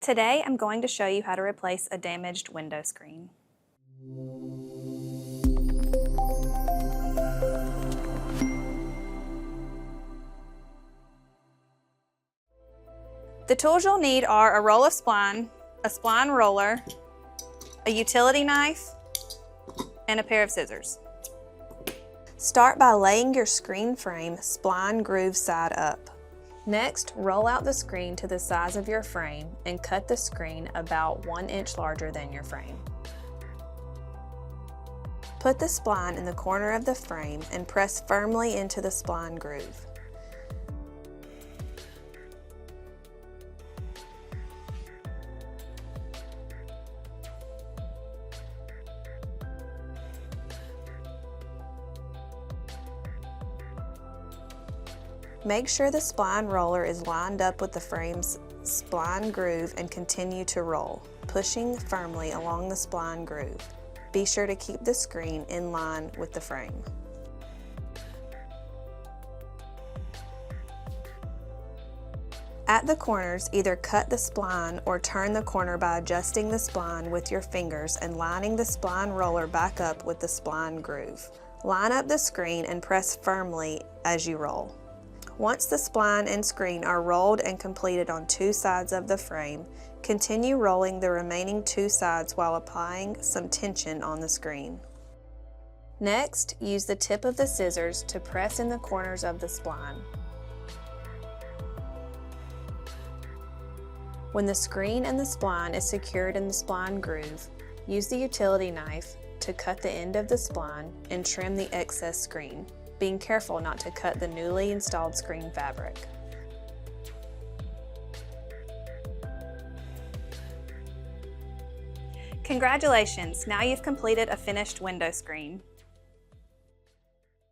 Today I'm going to show you how to replace a damaged window screen. The tools you'll need are a roll of spline, a spline roller, a utility knife, and a pair of scissors. Start by laying your screen frame spline groove side up. Next, roll out the screen to the size of your frame and cut the screen about 1 inch larger than your frame. Put the spline in the corner of the frame and press firmly into the spline groove. Make sure the spline roller is lined up with the frame's spline groove and continue to roll, pushing firmly along the spline groove. Be sure to keep the screen in line with the frame. At the corners, either cut the spline or turn the corner by adjusting the spline with your fingers and lining the spline roller back up with the spline groove. Line up the screen and press firmly as you roll. Once the spline and screen are rolled and completed on 2 sides of the frame, continue rolling the remaining 2 sides while applying some tension on the screen. Next, use the tip of the scissors to press in the corners of the spline. When the screen and the spline is secured in the spline groove, use the utility knife to cut the end of the spline and trim the excess screen, being careful not to cut the newly installed screen fabric. Congratulations! Now you've completed a finished window screen.